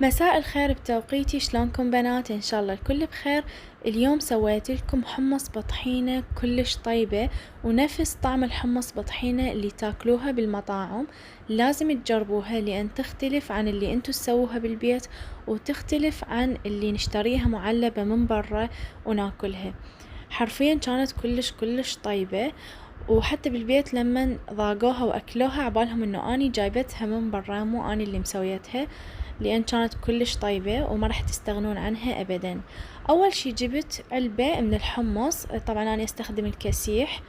مساء الخير بتوقيتي، شلونكم بنات؟ ان شاء الله الكل بخير. اليوم سويت لكم حمص بطحينة كلش طيبة ونفس طعم الحمص بطحينة اللي تاكلوها بالمطاعم. لازم تجربوها لان تختلف عن اللي انتو تسووها بالبيت، وتختلف عن اللي نشتريها معلبة من برا وناكلها. حرفيا كانت كلش طيبة، وحتى بالبيت لما ضاقوها واكلوها عبالهم انه اني جايبتها من برا مو اني اللي مسويتها، لان كانت كلش طيبة وما راح تستغنون عنها ابدا. اول شي جبت علبة من الحمص، طبعا انا استخدم الكسيح،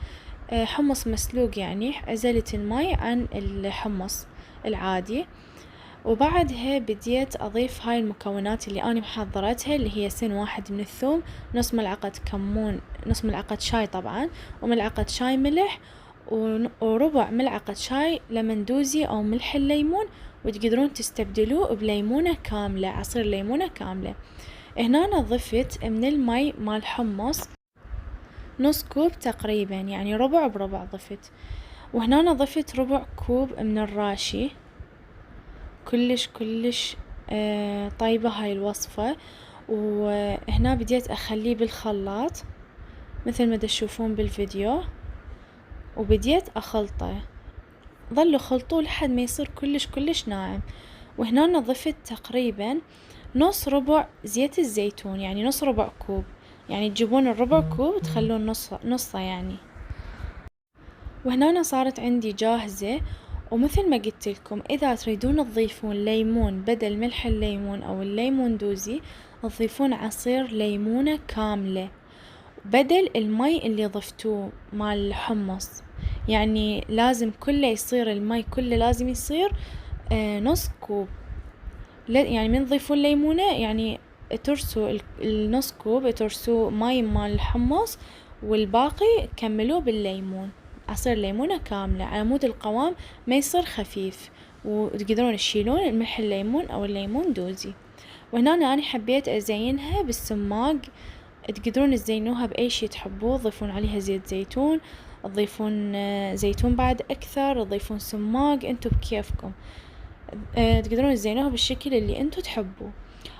حمص مسلوق، يعني عزلت الماي عن الحمص العادي. وبعدها بديت اضيف هاي المكونات اللي انا محضرتها، اللي هي سن واحد من الثوم، نص ملعقة كمون، نص ملعقة شاي طبعا، وملعقة شاي ملح، وربع ملعقة شاي لمندوزي او ملح الليمون، وتقدرون تستبدلوه بليمونة كاملة، عصير ليمونة كاملة. هنا أنا ضفت من المي مال الحمص نص كوب تقريبا، يعني ربع بربع ضفت. وهنا أنا ضفت ربع كوب من الراشي. كلش طيبة هاي الوصفة. وهنا بديت أخليه بالخلاط مثل ما تشوفون بالفيديو، وبديت أخلطه. ظلوا خلطوه لحد ما يصير كلش ناعم. وهنا أنا ضفت تقريبا نص ربع زيت الزيتون، يعني نص ربع كوب، يعني تجيبون الربع كوب تخلون نصه يعني. وهنا أنا صارت عندي جاهزة. ومثل ما قلت لكم، إذا تريدون تضيفون ليمون بدل ملح الليمون أو الليمون دوزي، تضيفون عصير ليمونة كاملة بدل المي اللي ضفتوه مال الحمص. يعني لازم كله يصير، المي كله لازم يصير نص كوب. يعني من تضيفون ليمونة، يعني ترسوا النص كوب ترسوا ماي مال الحمص، والباقي كملوه بالليمون، عصير ليمونة كاملة، على مود القوام ما يصير خفيف. وتقدرون تشيلون الملح الليمون أو الليمون دوزي. وهنا أنا حبيت أزينها بالسماق، تقدرون تزينوها بأي شي تحبوه، تضيفون عليها زيت زيتون، تضيفون زيتون بعد أكثر، تضيفون سماق، انتو بكيفكم. تقدرون تزينوها بالشكل اللي انتو تحبوه.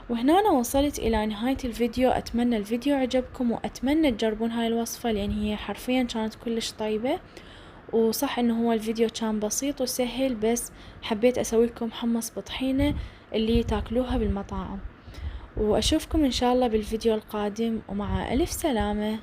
وهنا أنا وصلت إلى نهاية الفيديو. أتمنى الفيديو عجبكم، وأتمنى تجربون هاي الوصفة لأن هي حرفيا كانت كلش طيبة. وصح إنه هو الفيديو كان بسيط وسهل، بس حبيت أسوي لكم حمص بطحينة اللي تاكلوها بالمطاعم. وأشوفكم إن شاء الله بالفيديو القادم، ومع ألف سلامة.